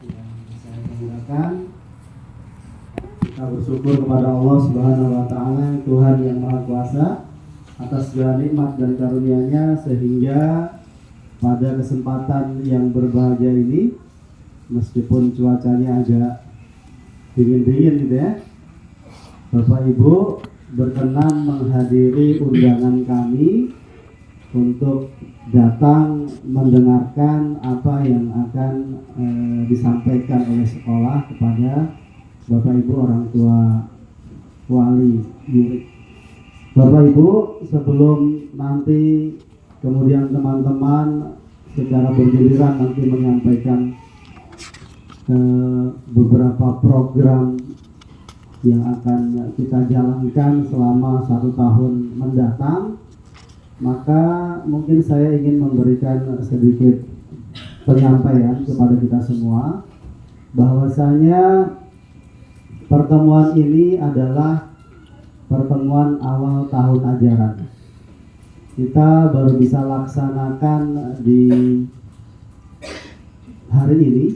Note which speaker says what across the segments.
Speaker 1: yang saya banggakan. Kita bersyukur kepada Allah Subhanahu wa taala, Tuhan yang Maha Kuasa, atas segala nikmat dan karunia-Nya sehingga pada kesempatan yang berbahagia ini, meskipun cuacanya agak dingin-dingin gitu ya, Bapak Ibu berkenan menghadiri undangan kami untuk datang mendengarkan apa yang akan disampaikan oleh sekolah kepada Bapak Ibu orang tua wali murid. Bapak Ibu, sebelum nanti kemudian teman-teman secara bergiliran nanti menyampaikan beberapa program yang akan kita jalankan selama 1 tahun mendatang, maka mungkin saya ingin memberikan sedikit penyampaian kepada kita semua bahwasanya pertemuan ini adalah pertemuan awal tahun ajaran. Kita baru bisa laksanakan di hari ini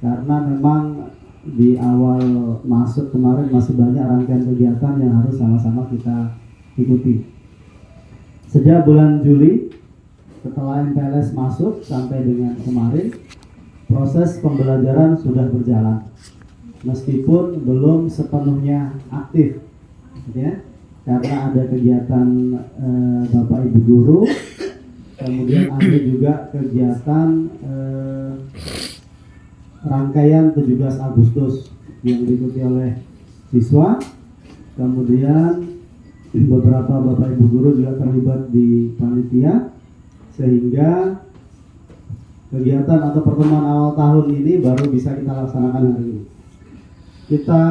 Speaker 1: karena memang di awal masuk kemarin masih banyak rangkaian kegiatan yang harus sama-sama kita ikuti. Sejak bulan Juli setelah MPLS masuk sampai dengan kemarin, proses pembelajaran sudah berjalan meskipun belum sepenuhnya aktif, ya, karena ada kegiatan Bapak Ibu guru, kemudian ada juga kegiatan rangkaian 17 Agustus yang diikuti oleh siswa, kemudian beberapa Bapak Ibu guru juga terlibat di panitia, sehingga kegiatan atau pertemuan awal tahun ini baru bisa kita laksanakan hari ini. Kita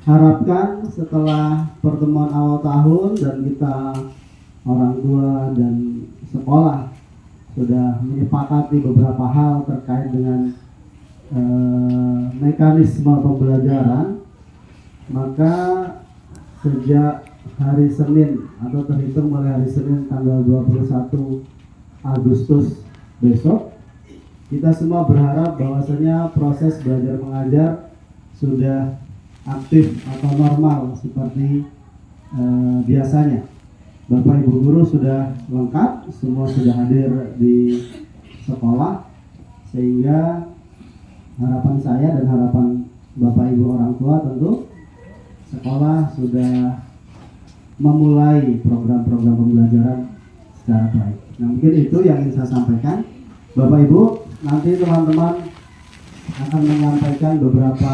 Speaker 1: harapkan setelah pertemuan awal tahun dan kita orang tua dan sekolah sudah menyepakati beberapa hal terkait dengan mekanisme pembelajaran, maka sejak hari Senin atau terhitung mulai hari Senin tanggal 21 Agustus besok, kita semua berharap bahwasanya proses belajar mengajar sudah aktif atau normal seperti biasanya. Bapak Ibu guru sudah lengkap, semua sudah hadir di sekolah, sehingga harapan saya dan harapan Bapak Ibu orang tua tentu sekolah sudah memulai program-program pembelajaran secara baik. Nah, mungkin itu yang ingin saya sampaikan. Bapak Ibu, nanti teman-teman akan menyampaikan beberapa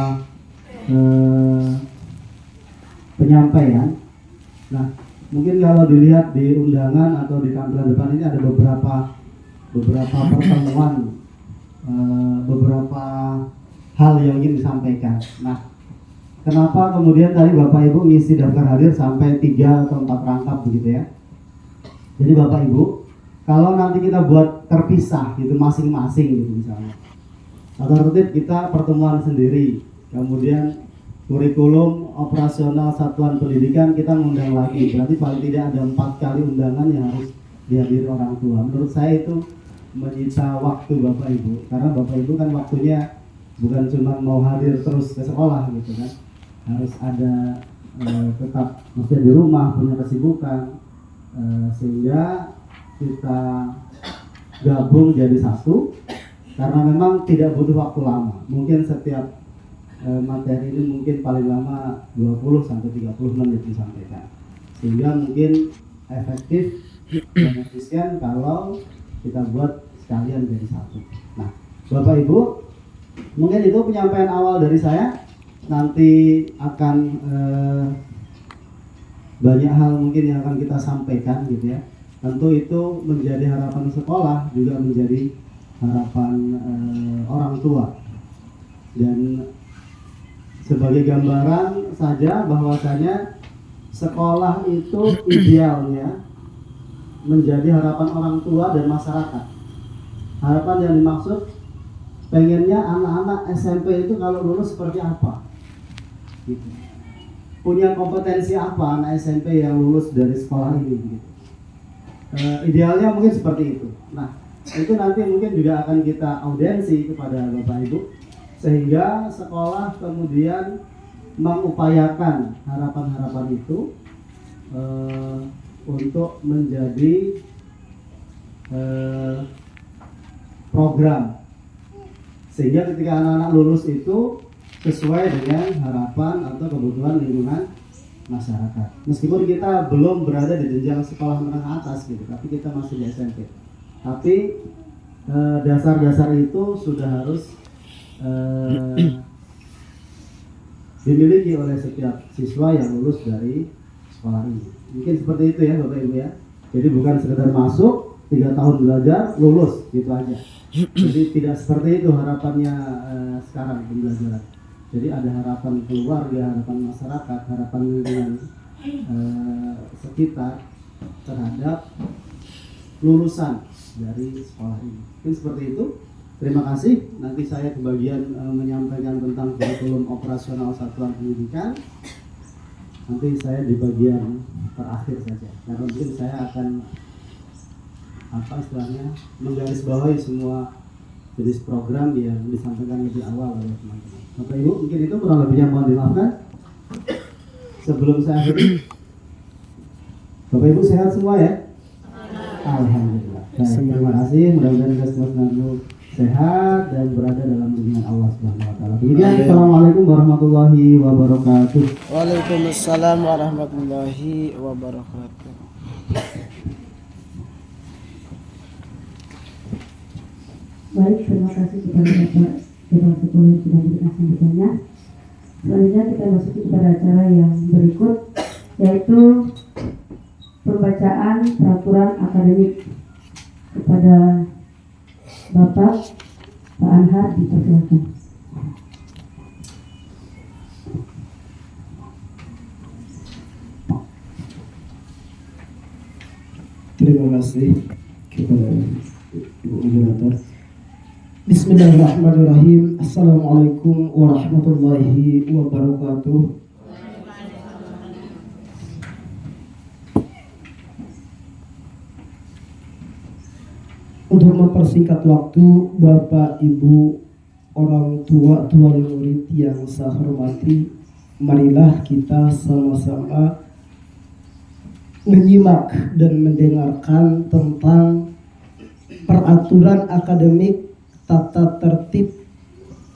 Speaker 1: penyampaian. Nah, mungkin kalau dilihat di undangan atau di tampilan depan ini ada beberapa pertemuan, beberapa hal yang ingin disampaikan. Nah, kenapa kemudian tadi Bapak Ibu ngisi daftar hadir sampai 3 atau 4 rangkap begitu ya? Jadi Bapak Ibu, kalau nanti kita buat terpisah gitu masing-masing gitu misalnya, atau tertib kita pertemuan sendiri, kemudian kurikulum operasional satuan pendidikan kita ngundang lagi, berarti paling tidak ada 4 kali undangan yang harus dihadiri orang tua. Menurut saya itu menyita waktu Bapak Ibu, karena Bapak Ibu kan waktunya bukan cuma mau hadir terus ke sekolah gitu kan, harus ada tetap mesti di rumah punya kesibukan, sehingga kita gabung jadi satu karena memang tidak butuh waktu lama. Mungkin setiap materi ini mungkin paling lama 20 sampai 30 menit disampaikan, sehingga mungkin efektif dan efisien kalau kita buat sekalian jadi satu. Nah, Bapak Ibu, mungkin itu penyampaian awal dari saya. Nanti akan banyak hal mungkin yang akan kita sampaikan gitu ya. Tentu itu menjadi harapan sekolah, juga menjadi harapan orang tua. Dan sebagai gambaran saja bahwasanya sekolah itu idealnya menjadi harapan orang tua dan masyarakat. Harapan yang dimaksud, pengennya anak-anak SMP itu kalau lulus seperti apa? Gitu. Punya kompetensi apa anak SMP yang lulus dari sekolah ini? Gitu. Idealnya mungkin seperti itu. Nah, Itu nanti mungkin juga akan kita audiensi kepada Bapak Ibu, sehingga sekolah kemudian mengupayakan harapan-harapan itu untuk menjadi program, sehingga ketika anak-anak lulus itu sesuai dengan harapan atau kebutuhan lingkungan masyarakat. Meskipun kita belum berada di jenjang sekolah menengah atas gitu, tapi kita masih di SMP. Tapi dasar-dasar itu sudah harus dimiliki oleh setiap siswa yang lulus dari sekolah ini. Mungkin seperti itu ya Bapak Ibu ya. Jadi bukan sekedar masuk 3 tahun belajar lulus gitu aja. Jadi tidak seperti itu harapannya sekarang pembelajaran. Jadi ada harapan keluarga, harapan masyarakat, harapan lingkungan sekitar terhadap lulusan dari sekolah ini. Mungkin seperti itu. Terima kasih. Nanti saya kebagian menyampaikan tentang kurikulum operasional satuan pendidikan. Nanti saya di bagian terakhir saja. Karena mungkin saya akan menggarisbawahi semua jenis program yang disampaikan lebih awal oleh teman-teman. Bapak Ibu, mungkin itu kurang lebihnya mohon dimaafkan. Sebelum saya akhiri, Bapak Ibu sehat semua ya? Alhamdulillah. Baik, terima kasih. Mudah-mudahan kita semua selalu sehat dan berada dalam lindungan Allah Subhanahu wa taala. Assalamualaikum warahmatullahi wabarakatuh.
Speaker 2: Waalaikumsalam warahmatullahi wabarakatuh.
Speaker 3: Baik, terima kasih kepada Bapak Kepala Sekolah yang sudah memberikan sambutannya. Selanjutnya kita masuk kepada acara yang berikut, yaitu pembacaan peraturan akademik. Kepada Bapak Pak Anhar dipersilakan.
Speaker 2: Terima kasih kepada Ibu Moderator. Bismillahirrahmanirrahim. Assalamualaikum warahmatullahi wabarakatuh. Untuk mempersingkat waktu, Bapak, Ibu, orang tua, wali murid yang saya hormati, marilah kita sama-sama menyimak dan mendengarkan tentang peraturan akademik, tata tertib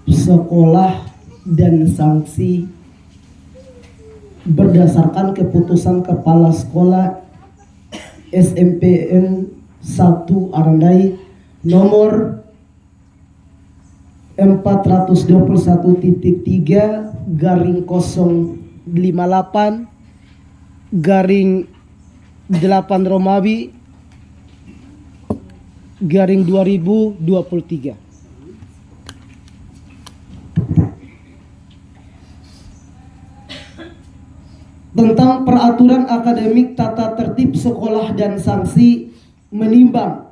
Speaker 2: sekolah dan sanksi berdasarkan keputusan Kepala Sekolah SMPN 1 Arandai nomor 421.058/8 Romawi /2023. Tentang peraturan akademik, tata tertib sekolah dan sanksi, menimbang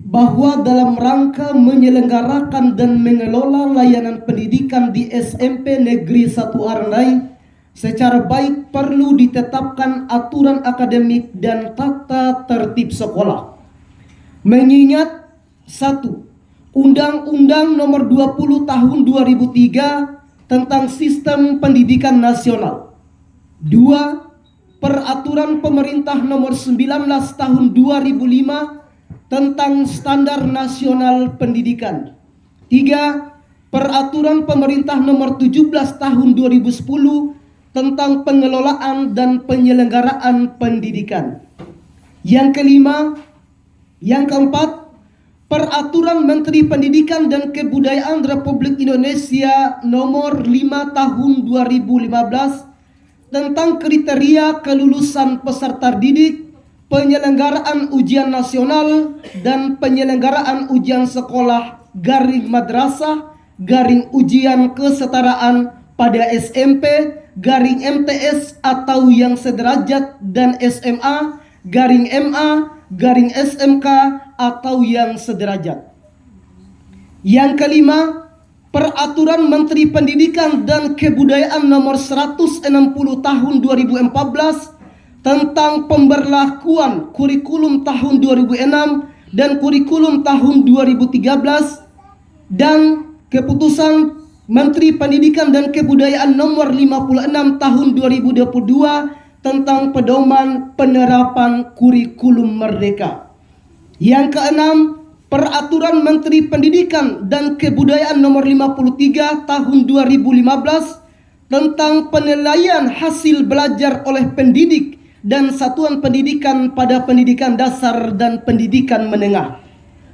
Speaker 2: bahwa dalam rangka menyelenggarakan dan mengelola layanan pendidikan di SMP Negeri 1 Arandai secara baik perlu ditetapkan aturan akademik dan tata tertib sekolah. Mengingat 1. Undang-Undang Nomor 20 Tahun 2003 tentang Sistem Pendidikan Nasional. 2. Peraturan Pemerintah Nomor 19 Tahun 2005 tentang Standar Nasional Pendidikan. 3. Peraturan Pemerintah Nomor 17 Tahun 2010 tentang pengelolaan dan penyelenggaraan pendidikan. Yang keempat, Peraturan Menteri Pendidikan dan Kebudayaan Republik Indonesia Nomor 5 Tahun 2015 tentang kriteria kelulusan peserta didik, penyelenggaraan ujian nasional dan penyelenggaraan ujian sekolah garing madrasah garing ujian kesetaraan pada SMP garing MTS atau yang sederajat dan SMA garing MA garing SMK atau yang sederajat. Yang kelima, Peraturan Menteri Pendidikan dan Kebudayaan Nomor 160 Tahun 2014 tentang pemberlakuan kurikulum tahun 2006 dan Kurikulum tahun 2013 dan Keputusan Menteri Pendidikan dan Kebudayaan nomor 56 tahun 2022 tentang pedoman penerapan kurikulum merdeka. Yang keenam, Peraturan Menteri Pendidikan dan Kebudayaan nomor 53 tahun 2015 tentang penilaian hasil belajar oleh pendidik dan satuan pendidikan pada pendidikan dasar dan pendidikan menengah.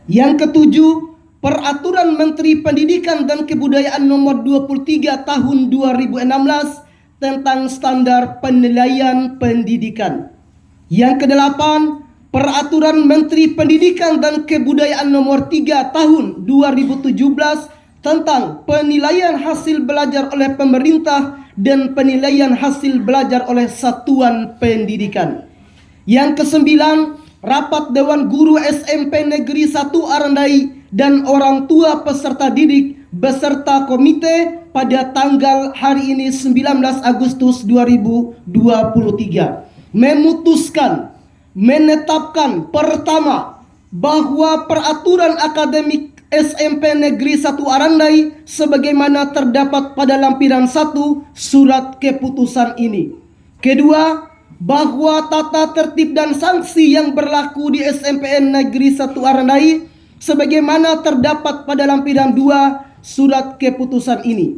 Speaker 2: Yang ketujuh, Peraturan Menteri Pendidikan dan Kebudayaan nomor 23 tahun 2016 tentang standar penilaian pendidikan. Yang kedelapan, Peraturan Menteri Pendidikan dan Kebudayaan nomor 3 tahun 2017 tentang penilaian hasil belajar oleh pemerintah dan penilaian hasil belajar oleh satuan pendidikan. Yang kesembilan, Rapat Dewan Guru SMP Negeri 1 Arandai dan orang tua peserta didik beserta komite pada tanggal hari ini 19 Agustus 2023 memutuskan menetapkan pertama bahwa peraturan akademik SMP Negeri 1 Arandai sebagaimana terdapat pada lampiran 1 surat keputusan ini. Kedua, bahwa tata tertib dan sanksi yang berlaku di SMPN Negeri 1 Arandai sebagaimana terdapat pada lampiran 2 surat keputusan ini.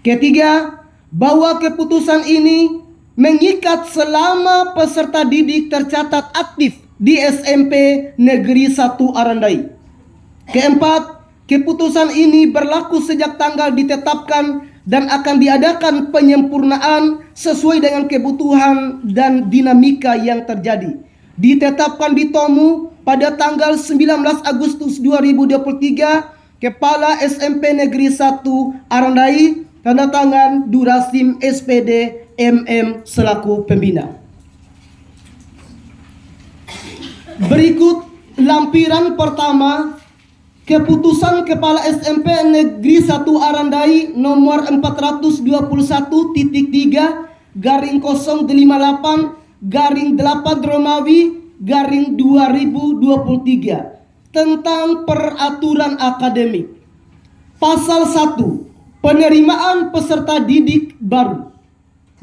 Speaker 2: Ketiga, bahwa keputusan ini mengikat selama peserta didik tercatat aktif di SMP Negeri 1 Arandai. Keempat, keputusan ini berlaku sejak tanggal ditetapkan dan akan diadakan penyempurnaan sesuai dengan kebutuhan dan dinamika yang terjadi. Ditetapkan di Tomu pada tanggal 19 Agustus 2023, Kepala SMP Negeri 1 Arandai, tanda tangan Durasim SPD MM selaku pembina. Berikut lampiran pertama keputusan Kepala SMP Negeri 1 Arandai nomor 422/058/8 Romawi /2023 tentang peraturan akademik. Pasal 1, penerimaan peserta didik baru.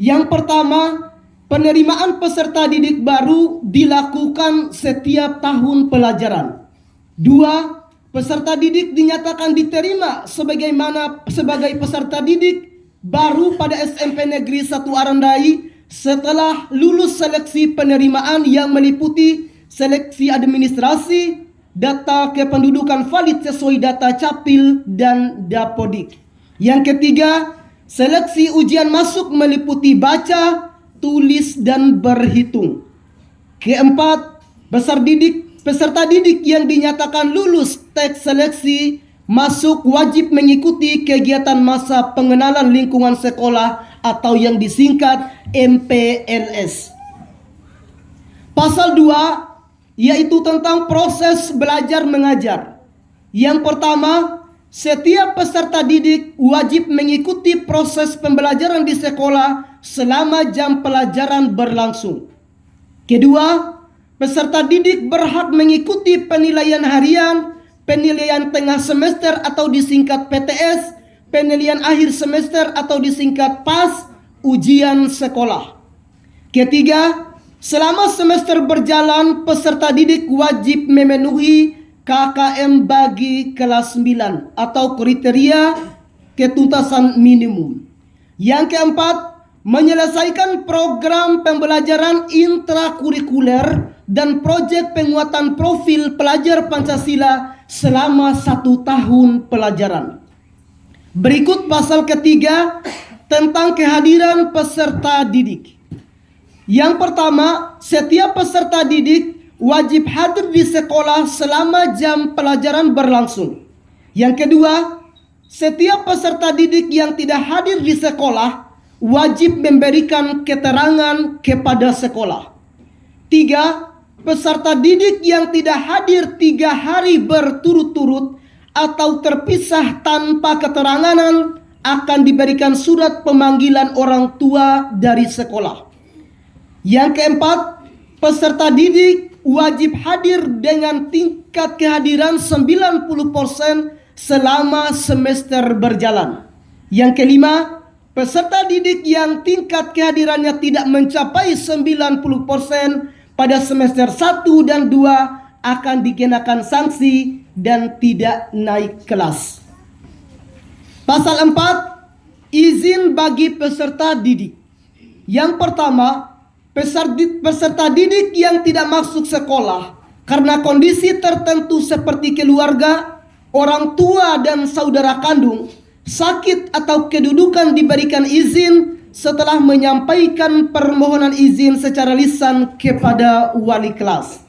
Speaker 2: Yang pertama, penerimaan peserta didik baru dilakukan setiap tahun pelajaran. 2, peserta didik dinyatakan diterima sebagai peserta didik baru pada SMP Negeri 1 Arandai setelah lulus seleksi penerimaan yang meliputi seleksi administrasi, data kependudukan valid sesuai data Capil dan Dapodik. Yang ketiga, seleksi ujian masuk meliputi baca, tulis, dan berhitung. Keempat, peserta didik yang dinyatakan lulus tes seleksi masuk wajib mengikuti kegiatan masa pengenalan lingkungan sekolah atau yang disingkat MPLS. Pasal 2 yaitu tentang proses belajar mengajar. Yang pertama, setiap peserta didik wajib mengikuti proses pembelajaran di sekolah selama jam pelajaran berlangsung. Kedua, peserta didik berhak mengikuti penilaian harian, penilaian tengah semester atau disingkat PTS, penilaian akhir semester atau disingkat PAS, ujian sekolah. Ketiga, selama semester berjalan, peserta didik wajib memenuhi KKM bagi kelas 9 atau kriteria ketuntasan minimum. Yang keempat, menyelesaikan program pembelajaran intrakurikuler dan proyek penguatan profil pelajar Pancasila selama 1 tahun pelajaran. Berikut pasal ketiga tentang kehadiran peserta didik. Yang pertama, setiap peserta didik wajib hadir di sekolah selama jam pelajaran berlangsung. Yang kedua, setiap peserta didik yang tidak hadir di sekolah wajib memberikan keterangan kepada sekolah. 3, peserta didik yang tidak hadir 3 hari berturut-turut atau terpisah tanpa keterangan akan diberikan surat pemanggilan orang tua dari sekolah. Yang keempat, peserta didik wajib hadir dengan tingkat kehadiran 90% selama semester berjalan. Yang kelima, peserta didik yang tingkat kehadirannya tidak mencapai 90% pada semester 1 dan 2 akan dikenakan sanksi dan tidak naik kelas. Pasal 4, izin bagi peserta didik. Yang pertama, peserta didik yang tidak masuk sekolah karena kondisi tertentu seperti keluarga, orang tua dan saudara kandung, sakit atau kedudukan diberikan izin setelah menyampaikan permohonan izin secara lisan kepada wali kelas.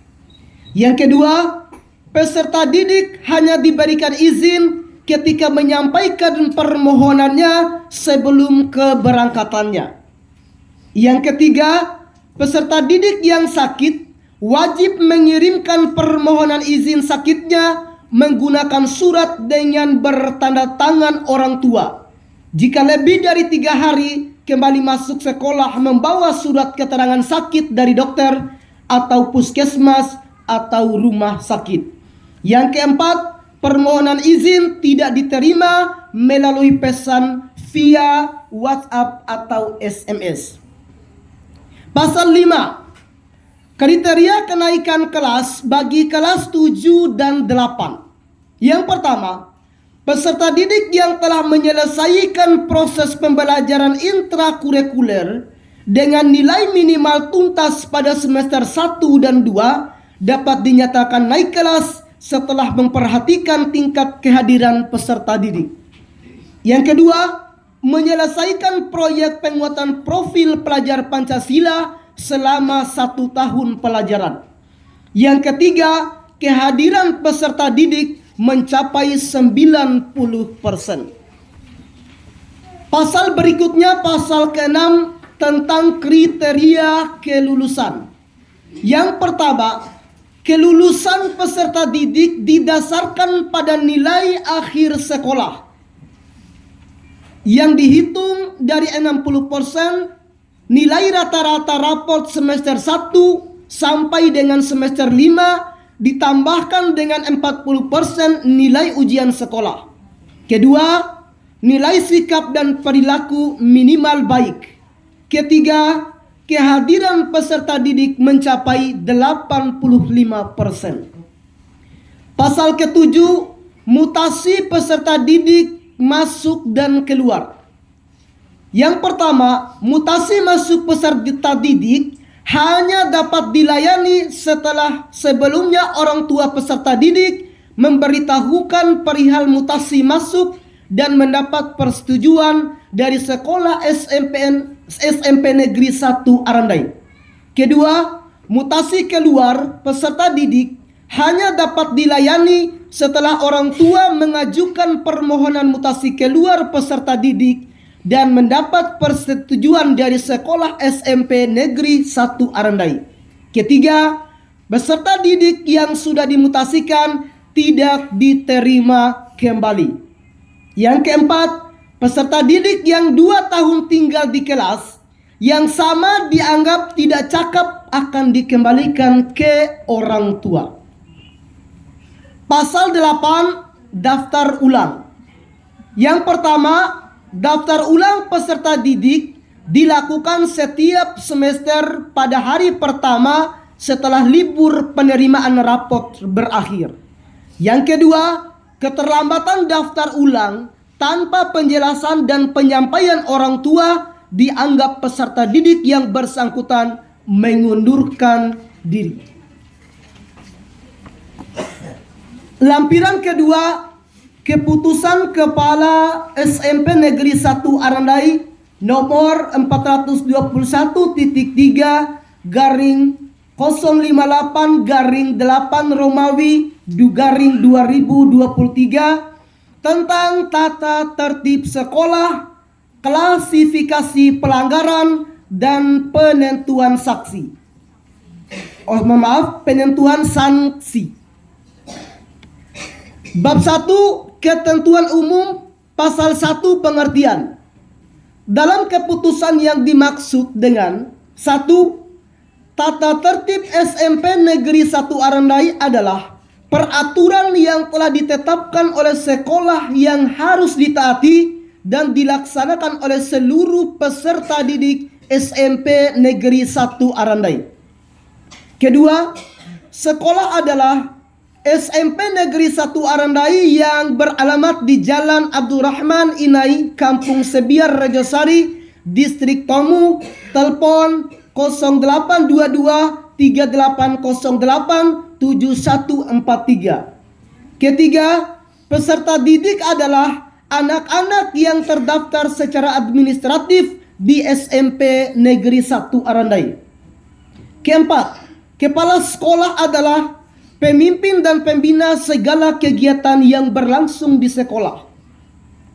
Speaker 2: Yang kedua, peserta didik hanya diberikan izin ketika menyampaikan permohonannya sebelum keberangkatannya. Yang ketiga, peserta didik yang sakit wajib mengirimkan permohonan izin sakitnya menggunakan surat dengan bertanda tangan orang tua. Jika lebih dari 3 hari kembali masuk sekolah membawa surat keterangan sakit dari dokter atau puskesmas atau rumah sakit. Yang keempat, permohonan izin tidak diterima melalui pesan via WhatsApp atau SMS. Pasal 5, kriteria kenaikan kelas bagi kelas 7 dan 8. Yang pertama, peserta didik yang telah menyelesaikan proses pembelajaran intrakurikuler dengan nilai minimal tuntas pada semester 1 dan 2 dapat dinyatakan naik kelas setelah memperhatikan tingkat kehadiran peserta didik. Yang kedua, menyelesaikan proyek penguatan profil pelajar Pancasila selama 1 tahun pelajaran. Yang ketiga, kehadiran peserta didik mencapai 90%. Pasal berikutnya, pasal ke-6 tentang kriteria kelulusan. Yang pertama, kelulusan peserta didik didasarkan pada nilai akhir sekolah yang dihitung dari 60% nilai rata-rata raport semester 1 sampai dengan semester 5 ditambahkan dengan 40% nilai ujian sekolah. Kedua, nilai sikap dan perilaku minimal baik. Ketiga, kehadiran peserta didik mencapai 85%. Pasal ke-7, mutasi peserta didik masuk dan keluar. Yang pertama, mutasi masuk peserta didik hanya dapat dilayani setelah sebelumnya orang tua peserta didik memberitahukan perihal mutasi masuk dan mendapat persetujuan dari sekolah SMP Negeri 1 Arandai. Kedua, mutasi keluar peserta didik hanya dapat dilayani setelah orang tua mengajukan permohonan mutasi keluar peserta didik dan mendapat persetujuan dari sekolah SMP Negeri 1 Arandai. Ketiga, peserta didik yang sudah dimutasikan tidak diterima kembali. Yang keempat, peserta didik yang 2 tahun tinggal di kelas yang sama dianggap tidak cakap akan dikembalikan ke orang tua. Pasal 8, daftar ulang. Yang pertama, daftar ulang peserta didik dilakukan setiap semester pada hari pertama setelah libur penerimaan raport berakhir. Yang kedua, keterlambatan daftar ulang tanpa penjelasan dan penyampaian orang tua dianggap peserta didik yang bersangkutan mengundurkan diri. Lampiran kedua, keputusan Kepala SMP Negeri 1 Arandai nomor 421/058/8 Romawi / 2023 tentang tata tertib sekolah, klasifikasi pelanggaran dan penentuan sanksi. Penentuan sanksi. Bab 1, ketentuan umum, pasal 1, pengertian. Dalam keputusan yang dimaksud dengan 1. tata tertib SMP Negeri 1 Arandai adalah peraturan yang telah ditetapkan oleh sekolah yang harus ditaati dan dilaksanakan oleh seluruh peserta didik SMP Negeri 1 Arandai. Kedua, sekolah adalah SMP Negeri 1 Arandai yang beralamat di Jalan Abdurrahman Inai, Kampung Sebiar, Rejosari, Distrik Tomu, telepon 0822 3808 7143. Ketiga, peserta didik adalah anak-anak yang terdaftar secara administratif di SMP Negeri 1 Arandai. Keempat, kepala sekolah adalah pemimpin dan pembina segala kegiatan yang berlangsung di sekolah.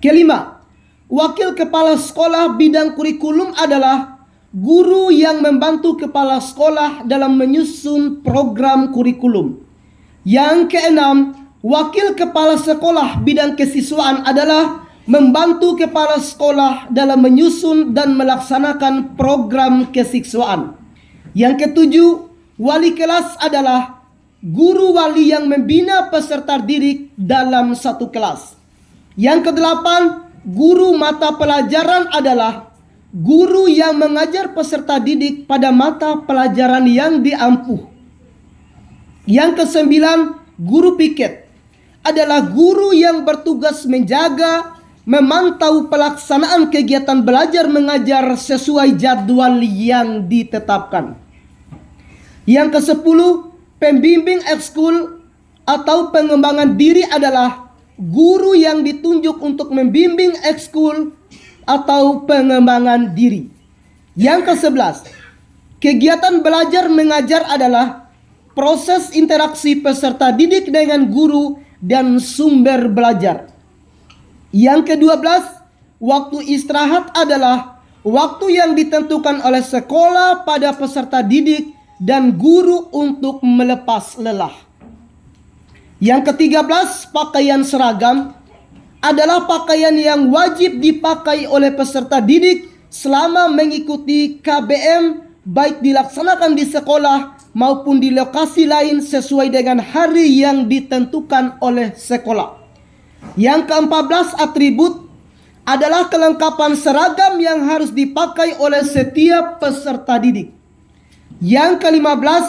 Speaker 2: Kelima, wakil kepala sekolah bidang kurikulum adalah guru yang membantu kepala sekolah dalam menyusun program kurikulum. Yang keenam, wakil kepala sekolah bidang kesiswaan adalah membantu kepala sekolah dalam menyusun dan melaksanakan program kesiswaan. Yang ketujuh, wali kelas adalah guru wali yang membina peserta didik dalam satu kelas. Yang kedelapan, guru mata pelajaran adalah guru yang mengajar peserta didik pada mata pelajaran yang diampuh. Yang kesembilan, guru piket adalah guru yang bertugas menjaga, memantau pelaksanaan kegiatan belajar mengajar sesuai jadwal yang ditetapkan. Yang kesepuluh, pembimbing ekskul atau pengembangan diri adalah guru yang ditunjuk untuk membimbing ekskul atau pengembangan diri. Yang ke-11, kegiatan belajar mengajar adalah proses interaksi peserta didik dengan guru dan sumber belajar. Yang ke-12, waktu istirahat adalah waktu yang ditentukan oleh sekolah pada peserta didik dan guru untuk melepas lelah. Yang ke-13, pakaian seragam adalah pakaian yang wajib dipakai oleh peserta didik selama mengikuti KBM, baik dilaksanakan di sekolah maupun di lokasi lain sesuai dengan hari yang ditentukan oleh sekolah. Yang ke-14, atribut adalah kelengkapan seragam yang harus dipakai oleh setiap peserta didik. Yang ke-15,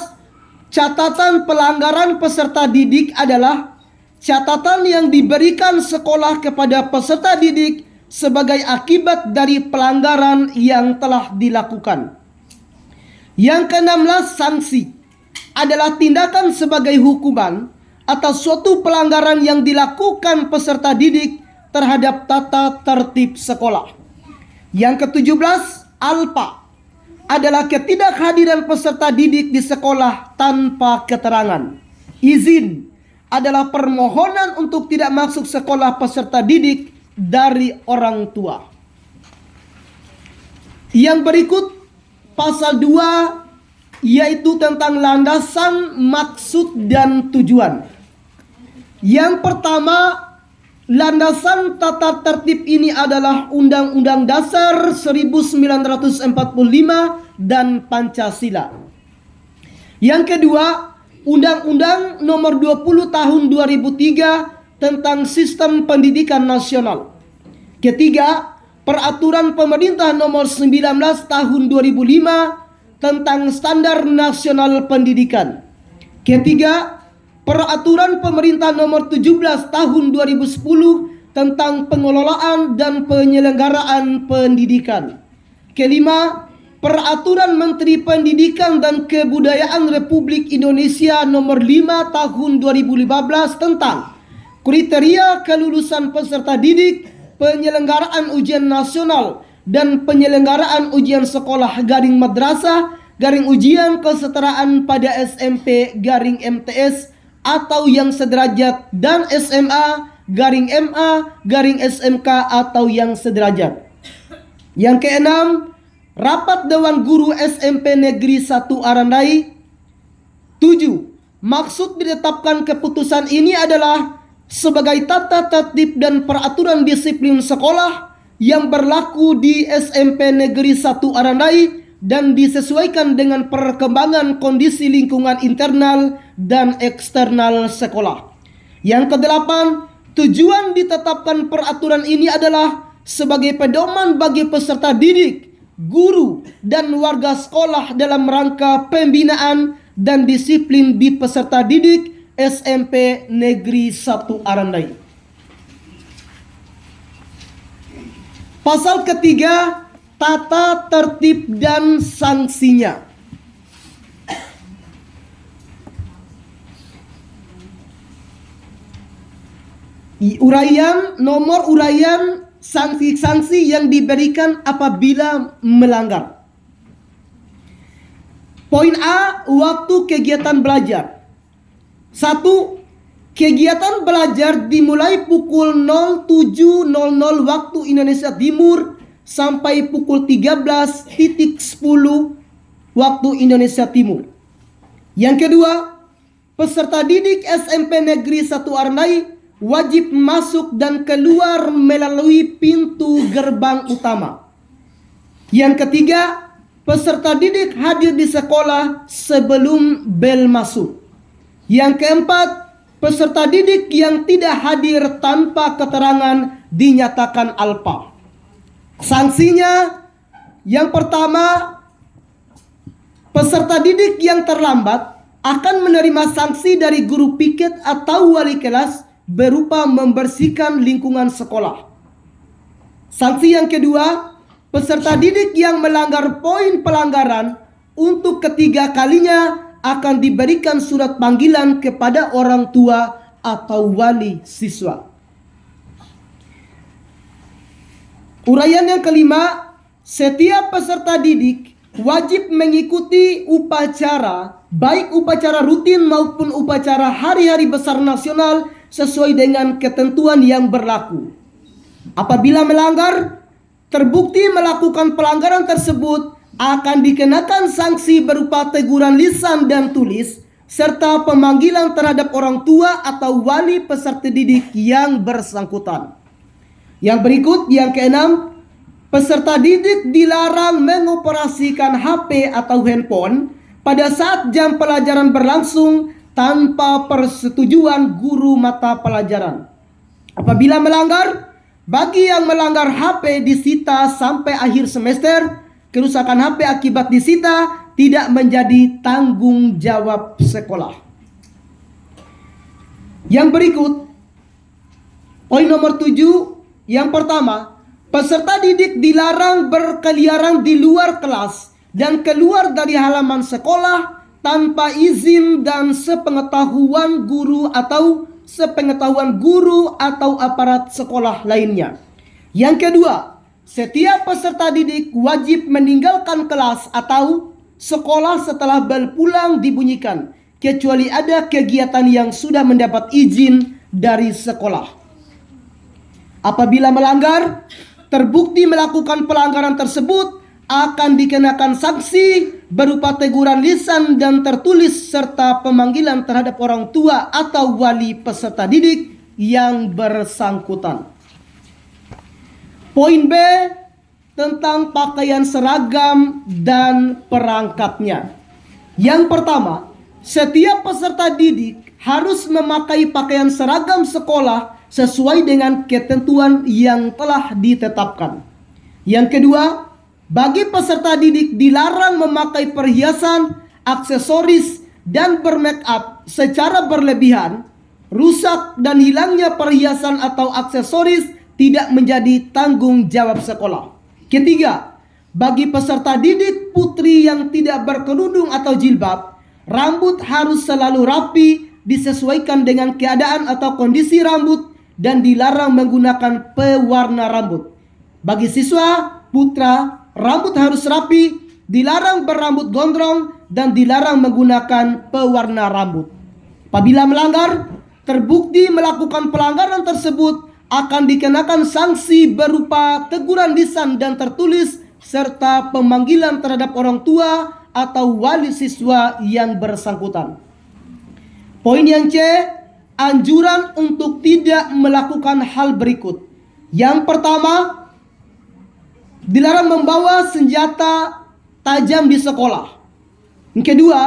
Speaker 2: catatan pelanggaran peserta didik adalah catatan yang diberikan sekolah kepada peserta didik sebagai akibat dari pelanggaran yang telah dilakukan. Yang ke-16, sanksi adalah tindakan sebagai hukuman atas suatu pelanggaran yang dilakukan peserta didik terhadap tata tertib sekolah. Yang ke-17, alpa adalah ketidakhadiran peserta didik di sekolah tanpa keterangan. Izin adalah permohonan untuk tidak masuk sekolah peserta didik dari orang tua. Yang berikut pasal 2 yaitu tentang landasan, maksud, dan tujuan. Yang pertama, landasan tata tertib ini adalah Undang-Undang Dasar 1945 dan Pancasila. Yang kedua, Undang-Undang Nomor 20 Tahun 2003 tentang Sistem Pendidikan Nasional. Ketiga, Peraturan Pemerintah Nomor 19 Tahun 2005 tentang Standar Nasional Pendidikan. Ketiga, Peraturan Pemerintah Nomor 17 Tahun 2010 tentang pengelolaan dan penyelenggaraan pendidikan. Kelima, Peraturan Menteri Pendidikan dan Kebudayaan Republik Indonesia Nomor 5 Tahun 2015 tentang kriteria kelulusan peserta didik, penyelenggaraan ujian nasional dan penyelenggaraan ujian sekolah garing madrasah garing ujian kesetaraan pada SMP garing MTS atau yang sederajat dan SMA garing MA garing SMK atau yang sederajat. Yang keenam, Rapat Dewan Guru SMP Negeri 1 Arandai. 7. Maksud ditetapkan keputusan ini adalah sebagai tata tertib dan peraturan disiplin sekolah yang berlaku di SMP Negeri 1 Arandai dan disesuaikan dengan perkembangan kondisi lingkungan internal dan eksternal sekolah. Yang kedelapan, tujuan ditetapkan peraturan ini adalah sebagai pedoman bagi peserta didik, guru, dan warga sekolah dalam rangka pembinaan dan disiplin di peserta didik SMP Negeri 1 Arandai. Pasal ketiga, tata tertib dan sanksinya. Nomor uraian sanksi-sanksi yang diberikan apabila melanggar. Poin A, waktu kegiatan belajar. 1. Kegiatan belajar dimulai pukul 07.00 waktu Indonesia Timur sampai pukul 13.10 waktu Indonesia Timur. Yang kedua, peserta didik SMP Negeri 1 Arandai wajib masuk dan keluar melalui pintu gerbang utama. Yang ketiga, peserta didik hadir di sekolah sebelum bel masuk. Yang keempat, peserta didik yang tidak hadir tanpa keterangan dinyatakan alpa. Sanksinya, yang pertama, peserta didik yang terlambat akan menerima sanksi dari guru piket atau wali kelas berupa membersihkan lingkungan sekolah. Sanksi yang kedua, peserta didik yang melanggar poin pelanggaran untuk ketiga kalinya akan diberikan surat panggilan kepada orang tua atau wali siswa. Uraian yang kelima, setiap peserta didik wajib mengikuti upacara, baik upacara rutin maupun upacara hari-hari besar nasional sesuai dengan ketentuan yang berlaku. Apabila melanggar, terbukti melakukan pelanggaran tersebut, akan dikenakan sanksi berupa teguran lisan dan tulis, serta pemanggilan terhadap orang tua atau wali peserta didik yang bersangkutan. Yang berikut, yang keenam, peserta didik dilarang mengoperasikan HP atau handphone pada saat jam pelajaran berlangsung tanpa persetujuan guru mata pelajaran. Apabila melanggar, bagi yang melanggar HP disita sampai akhir semester. Kerusakan HP akibat disita tidak menjadi tanggung jawab sekolah. Yang berikut, poin nomor 7, yang pertama, peserta didik dilarang berkeliaran di luar kelas dan keluar dari halaman sekolah tanpa izin dan sepengetahuan guru atau aparat sekolah lainnya. Yang kedua, setiap peserta didik wajib meninggalkan kelas atau sekolah setelah bel pulang dibunyikan, kecuali ada kegiatan yang sudah mendapat izin dari sekolah. Apabila melanggar, terbukti melakukan pelanggaran tersebut, akan dikenakan sanksi berupa teguran lisan dan tertulis serta pemanggilan terhadap orang tua atau wali peserta didik yang bersangkutan. Poin B, tentang pakaian seragam dan perangkatnya. Yang pertama, setiap peserta didik harus memakai pakaian seragam sekolah sesuai dengan ketentuan yang telah ditetapkan. Yang kedua, bagi peserta didik dilarang memakai perhiasan, aksesoris, dan bermake up secara berlebihan. Rusak dan hilangnya perhiasan atau aksesoris tidak menjadi tanggung jawab sekolah. Ketiga, bagi peserta didik putri yang tidak berkerudung atau jilbab, rambut harus selalu rapi, disesuaikan dengan keadaan atau kondisi rambut, dan dilarang menggunakan pewarna rambut. Bagi siswa putra, rambut harus rapi, dilarang berambut gondrong, dan dilarang menggunakan pewarna rambut. Apabila melanggar, terbukti melakukan pelanggaran tersebut, akan dikenakan sanksi berupa teguran lisan dan tertulis serta pemanggilan terhadap orang tua atau wali siswa yang bersangkutan. Poin yang C, anjuran untuk tidak melakukan hal berikut. Yang pertama, dilarang membawa senjata tajam di sekolah. Yang kedua,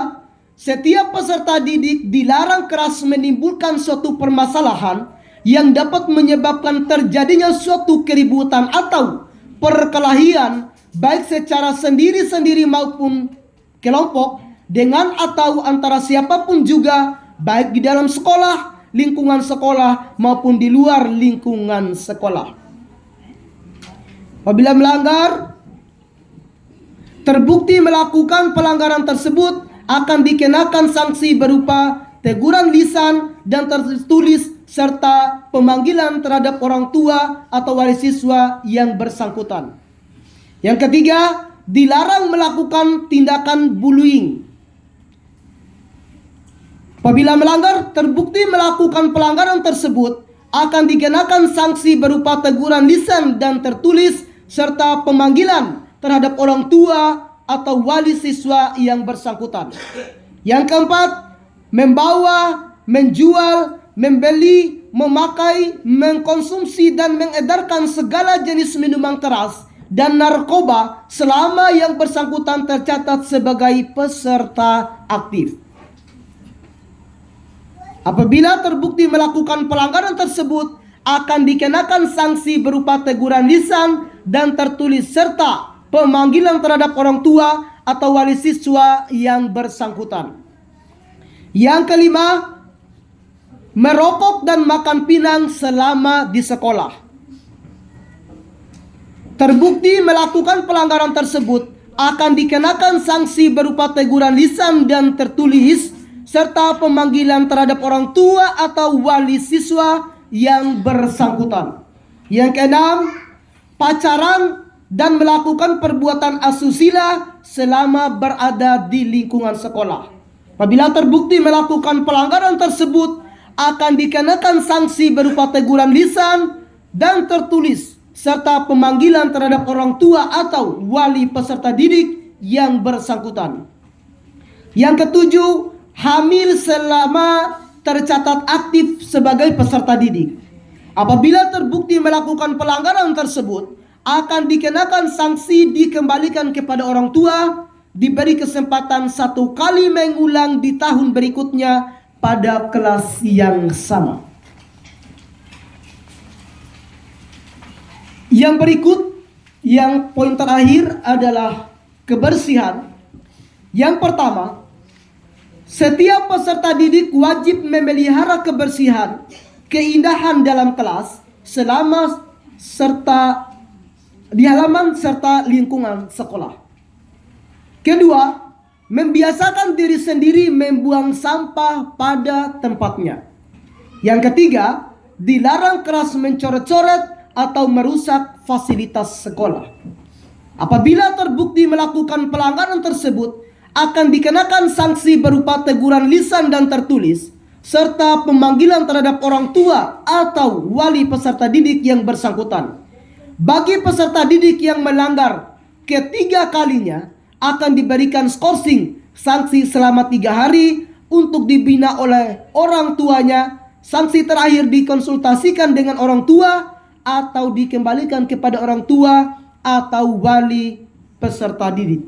Speaker 2: setiap peserta didik dilarang keras menimbulkan suatu permasalahan yang dapat menyebabkan terjadinya suatu keributan atau perkelahian, baik secara sendiri-sendiri maupun kelompok, dengan atau antara siapapun juga, baik di dalam sekolah, lingkungan sekolah maupun di luar lingkungan sekolah. Apabila melanggar, terbukti melakukan pelanggaran tersebut, akan dikenakan sanksi berupa teguran lisan dan tertulis serta pemanggilan terhadap orang tua atau wali siswa yang bersangkutan. Yang ketiga, dilarang melakukan tindakan bullying. Apabila melanggar, terbukti melakukan pelanggaran tersebut, akan dikenakan sanksi berupa teguran lisan dan tertulis serta pemanggilan terhadap orang tua atau wali siswa yang bersangkutan. Yang keempat, membawa, menjual, membeli, memakai, mengkonsumsi dan mengedarkan segala jenis minuman keras dan narkoba selama yang bersangkutan tercatat sebagai peserta aktif. Apabila terbukti melakukan pelanggaran tersebut, akan dikenakan sanksi berupa teguran lisan dan tertulis serta pemanggilan terhadap orang tua atau wali siswa yang bersangkutan. Yang kelima, merokok dan makan pinang selama di sekolah. Terbukti melakukan pelanggaran tersebut, akan dikenakan sanksi berupa teguran lisan dan tertulis serta pemanggilan terhadap orang tua atau wali siswa yang bersangkutan. Yang keenam, pacaran dan melakukan perbuatan asusila selama berada di lingkungan sekolah. Apabila terbukti melakukan pelanggaran tersebut, akan dikenakan sanksi berupa teguran lisan dan tertulis serta pemanggilan terhadap orang tua atau wali peserta didik yang bersangkutan. Yang ketujuh, hamil selama tercatat aktif sebagai peserta didik. Apabila terbukti melakukan pelanggaran tersebut, akan dikenakan sanksi dikembalikan kepada orang tua, diberi kesempatan 1 kali mengulang di tahun berikutnya pada kelas yang sama. Yang berikut, yang poin terakhir adalah kebersihan. Yang pertama, setiap peserta didik wajib memelihara kebersihan, keindahan dalam kelas selama serta di halaman serta lingkungan sekolah. Kedua, membiasakan diri sendiri membuang sampah pada tempatnya. Yang ketiga, dilarang keras mencoret-coret atau merusak fasilitas sekolah. Apabila terbukti melakukan pelanggaran tersebut, akan dikenakan sanksi berupa teguran lisan dan tertulis serta pemanggilan terhadap orang tua atau wali peserta didik yang bersangkutan. Bagi peserta didik yang melanggar ketiga kalinya, akan diberikan skorsing sanksi selama 3 hari untuk dibina oleh orang tuanya. Sanksi terakhir dikonsultasikan dengan orang tua atau dikembalikan kepada orang tua atau wali peserta didik.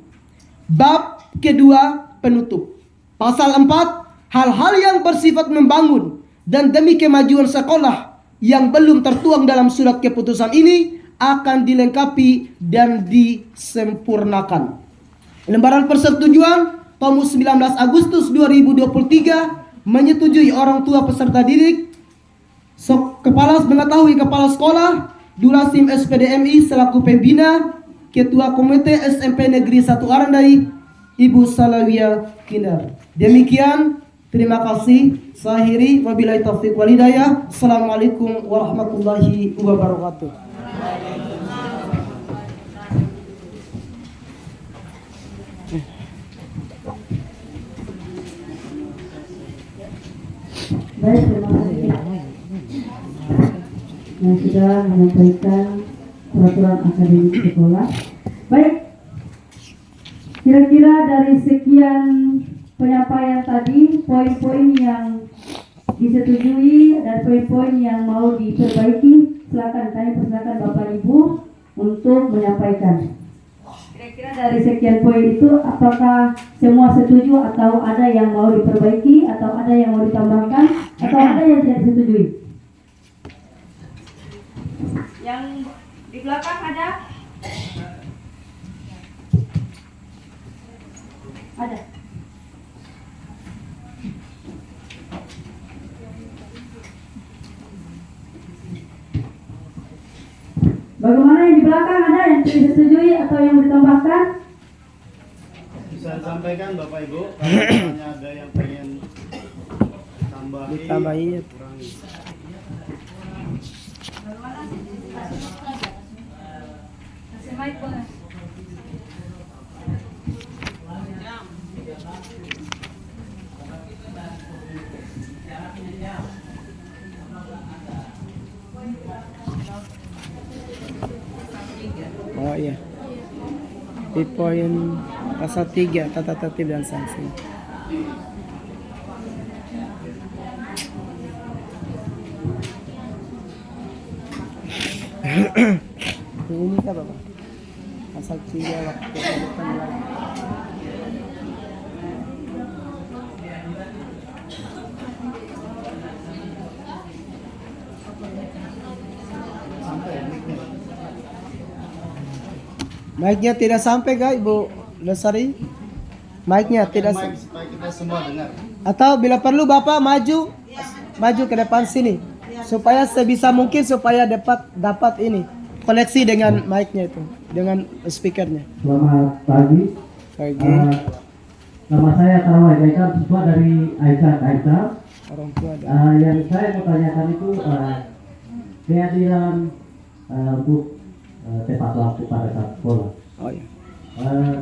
Speaker 2: Bab kedua, penutup. Pasal 4, hal-hal yang bersifat membangun dan demi kemajuan sekolah yang belum tertuang dalam surat keputusan ini akan dilengkapi dan disempurnakan. Lembaran persetujuan Tom 19 Agustus 2023 menyetujui orang tua peserta didik. Mengetahui kepala sekolah, Durasim SPDMI selaku pembina, Ketua Komite SMP Negeri 1 Arandai, Ibu Salawiyah Kindar. Demikian, terima kasih. Saya akhiri, wabillahi taufiq wal hidayah. Assalamualaikum warahmatullahi wabarakatuh.
Speaker 3: Baik, terima kasih yang sudah menyampaikan peraturan akademik sekolah. Baik, kira-kira dari sekian penyampaian tadi, poin-poin yang disetujui dan poin-poin yang mau diperbaiki, silakan Bapak Ibu untuk menyampaikan. Kira-kira dari sekian poin itu apakah semua setuju atau ada yang mau diperbaiki atau ada yang mau ditambahkan atau ada yang tidak disetujui? Yang di belakang ada? Ada. Bagaimana yang di belakang, ada yang tidak disetujui atau yang mau ditambahkan?
Speaker 1: Bisa sampaikan Bapak Ibu, kalau misalnya ada yang pengen
Speaker 2: Ditambahin.
Speaker 1: kurangi.
Speaker 3: Kasih mic, Bang.
Speaker 2: Oh iya. Di poin pasal 3 tata tertib dan sanksi. Ini kah Bapak? Pasal 3 waktu depan lagi. Mic-nya tidak sampai guys, Bu Lesari. Mic-nya tidak
Speaker 1: Mic supaya kita semua dengar.
Speaker 2: Atau bila perlu Bapak maju ke depan sini supaya sebisa mungkin supaya dapat ini koneksi dengan mic-nya itu, dengan speakernya.
Speaker 1: Selamat pagi. Nama saya Tarawai Gaikar, siswa dari Aisyah.
Speaker 2: Orang tua ada.
Speaker 1: Yang saya mau tanyakan itu kehadiran untuk tepat waktu pada saat sekolah.
Speaker 2: Oh ya.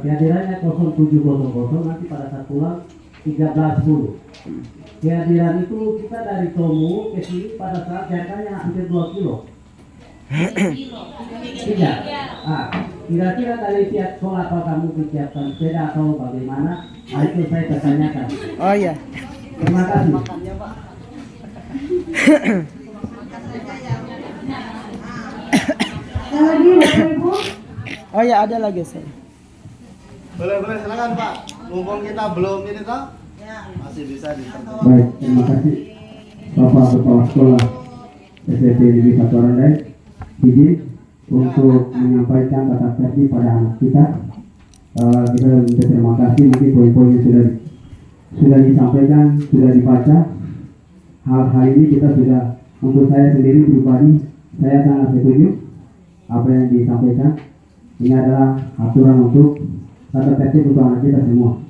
Speaker 1: Kehadirannya 07.00, nanti pada saat pulang 13.10. Kehadiran itu kita dari Tomu ke sini pada saat jaraknya hampir 2 kilo. 3. Kira-kira dari pihak sekolah apa kamu menyiapkan sepeda atau bagaimana? Itu saya pertanyakan.
Speaker 2: Oh ya.
Speaker 1: Terima kasih.
Speaker 3: Ada lagi Bapak Ibu?
Speaker 2: Oh ya, ada lagi saya.
Speaker 1: Boleh silakan Pak. Mumpung kita belum ini toh, masih bisa diterima.
Speaker 4: Baik, terima kasih Bapak Kepala Sekolah SMP Negeri 1 Arandai. Izin untuk menyampaikan kata tertib pada anak kita. Kita minta terima kasih, mungkin poin-poin yang sudah disampaikan, sudah dibaca. Hal-hal ini kita sudah, untuk saya sendiri pribadi, saya sangat setuju apa yang disampaikan. Ini adalah aturan untuk tata tertib untuk anak kita semua.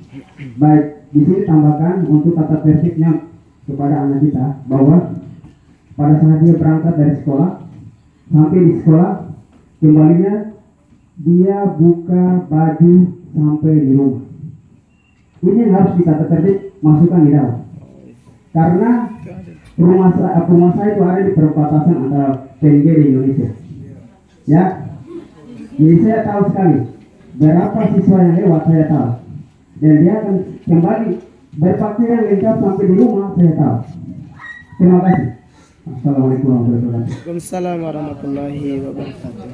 Speaker 4: Baik, di sini tambahkan untuk tata tertibnya kepada anak kita bahwa pada saat dia berangkat dari sekolah sampai di sekolah, kembalinya dia buka baju sampai di rumah. Ini yang harus kita tata tertib, masukkan di dalam. Karena rumah saya itu ada di perbatasan antara PNG di Indonesia. Ya, jadi saya tahu sekali berapa siswa yang lewat, saya tahu. Dan dia akan kembali berpakaian lengkap sampai di rumah, saya tahu. Terima kasih. Assalamualaikum warahmatullahi wabarakatuh.
Speaker 2: Waalaikumsalam warahmatullahi wabarakatuh.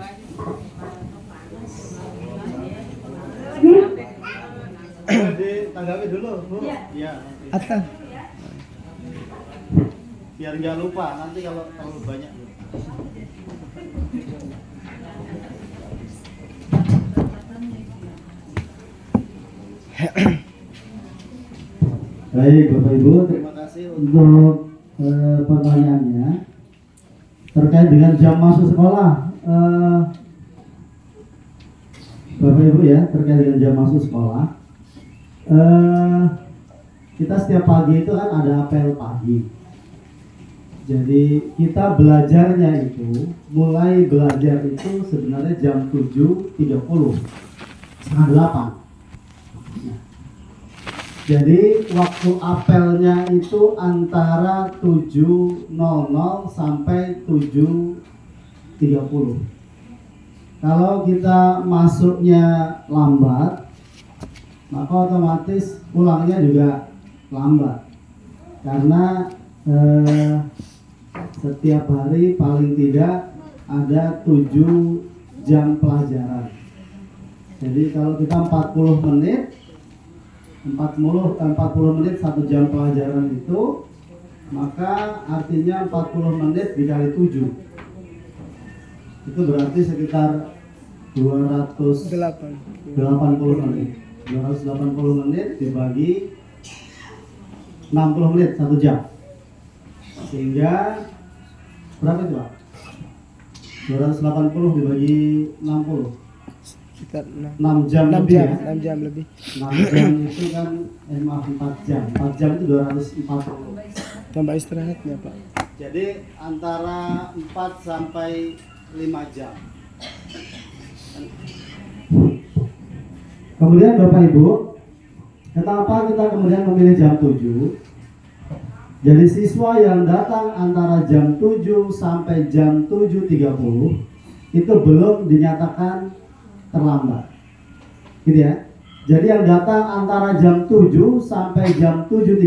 Speaker 1: Boleh ditanggapi dulu, Bu. Iya.
Speaker 2: Atta.
Speaker 1: Biar nggak lupa nanti kalau terlalu banyak. Baik Bapak Ibu, terima kasih untuk pertanyaannya terkait dengan jam masuk sekolah. Bapak Ibu ya, terkait dengan jam masuk sekolah, kita setiap pagi itu kan ada apel pagi. Jadi kita belajarnya itu, mulai belajar itu sebenarnya jam 7.30, setengah 8. Nah, jadi waktu apelnya itu antara 7.00 sampai 7.30. Kalau kita masuknya lambat, maka otomatis pulangnya juga lambat. Karena setiap hari paling tidak ada 7 jam pelajaran. Jadi kalau kita 40 menit 40 menit 1 jam pelajaran itu, maka artinya 40 menit dikali 7 itu berarti sekitar 280 menit. 280 menit dibagi 60 menit 1 jam, sehingga berapa itu Pak? 280 dibagi 60
Speaker 2: Sekitar
Speaker 1: 6 jam lebih ya.
Speaker 2: 6 jam lebih.
Speaker 1: 6 jam itu kan maaf 4 jam. 4 jam itu 240.
Speaker 2: Tambah istirahatnya, Pak.
Speaker 1: Jadi antara 4 sampai 5 jam. Kemudian Bapak Ibu, kenapa kita kemudian memilih jam 7? Jadi siswa yang datang antara jam 7 sampai jam 7.30 itu belum dinyatakan terlambat. Gitu ya. Jadi yang datang antara jam 7 sampai jam 7.30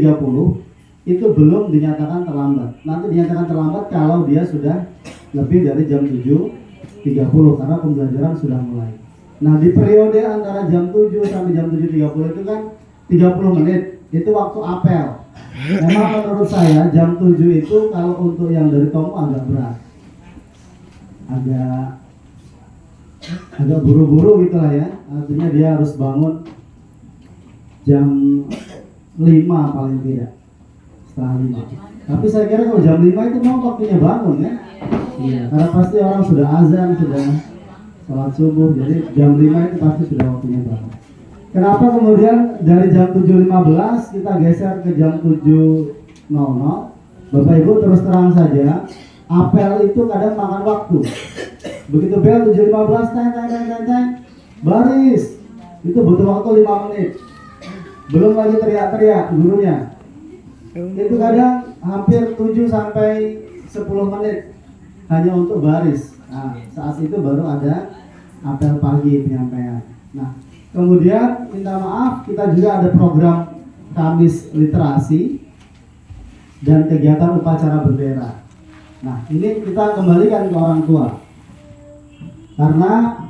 Speaker 1: itu belum dinyatakan terlambat. Nanti dinyatakan terlambat kalau dia sudah lebih dari jam 7.30 karena pembelajaran sudah mulai. Nah, di periode antara jam 7 sampai jam 7.30 itu kan 30 menit. Itu waktu apel. Memang menurut saya jam 7 itu kalau untuk yang dari Tomo agak berat. Agak buru-buru gitu lah ya. Artinya dia harus bangun jam 5 paling tidak. Setengah 5. Tapi saya kira kalau jam 5 itu mau waktunya bangun ya. Iya, karena pasti orang sudah azan, sudah sholat subuh. Jadi jam 5 itu pasti sudah waktunya bangun. Kenapa kemudian dari jam 7.15 kita geser ke jam 7.00? Bapak Ibu terus terang saja, apel itu kadang makan waktu. Begitu bel 7.15, teng, baris. Itu butuh waktu 5 menit. Belum lagi teriak-teriak gurunya. Itu kadang hampir 7 sampai 10 menit hanya untuk baris. Nah, saat itu baru ada apel pagi penyampaian. Nah, kemudian minta maaf, kita juga ada program Kamis Literasi dan kegiatan upacara bendera. Nah, ini kita kembalikan ke orang tua. Karena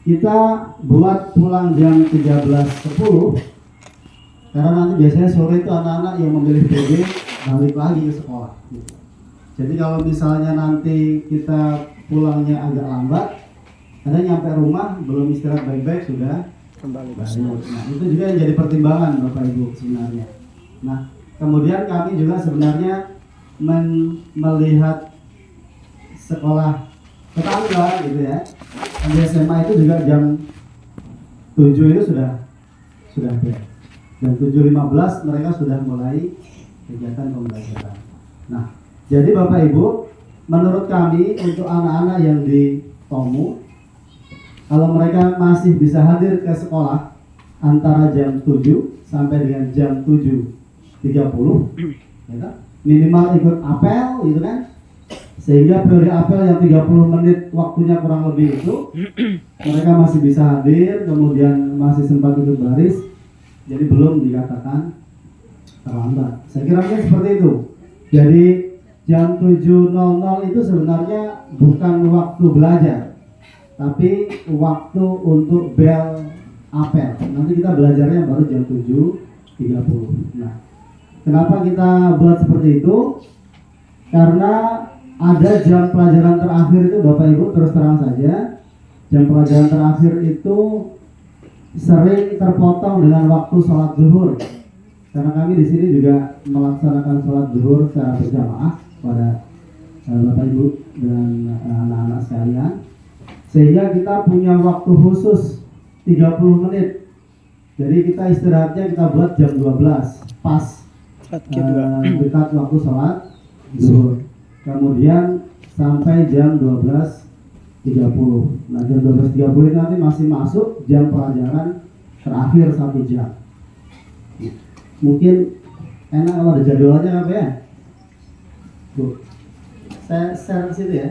Speaker 1: kita buat pulang jam 13.10, karena nanti biasanya sore itu anak-anak yang memilih PB balik lagi ke sekolah. Jadi kalau misalnya nanti kita pulangnya agak lambat, kadang nyampe rumah belum istirahat baik-baik sudah
Speaker 2: Kembali.
Speaker 1: Nah, itu juga yang jadi pertimbangan Bapak Ibu sebenarnya. Nah, kemudian kami juga sebenarnya melihat sekolah tetangga gitu ya. Di SMA itu juga jam 7 itu sudah bel. Jam 7.15 mereka sudah mulai kegiatan pembelajaran. Nah, jadi Bapak Ibu, menurut kami untuk anak-anak yang di Tomu, kalau mereka masih bisa hadir ke sekolah antara jam 7 sampai dengan jam 7.30, ya, minimal ikut apel gitu kan, sehingga periode apel yang 30 menit waktunya kurang lebih itu mereka masih bisa hadir, kemudian masih sempat ikut baris, jadi belum dikatakan terlambat. Saya kira mungkin seperti itu. Jadi jam 7.00 itu sebenarnya bukan waktu belajar, tapi waktu untuk bel apel. Nanti kita belajarnya baru jam 7.30. Nah, kenapa kita buat seperti itu? Karena ada jam pelajaran terakhir itu Bapak Ibu terus terang saja. Jam pelajaran terakhir itu sering terpotong dengan waktu sholat zuhur. Karena kami di sini juga melaksanakan sholat zuhur secara berjamaah pada Bapak Ibu dan anak-anak sekalian. Sehingga kita punya waktu khusus 30 menit. Jadi kita istirahatnya kita buat jam 12 pas dekat waktu sholat zuhur. Kemudian sampai jam 12.30. Nah, jam 12.30 nanti masih masuk jam pelajaran terakhir 1 jam. Mungkin enak kalau ada jadwalnya apa ya? Bu, saya share ke situ ya.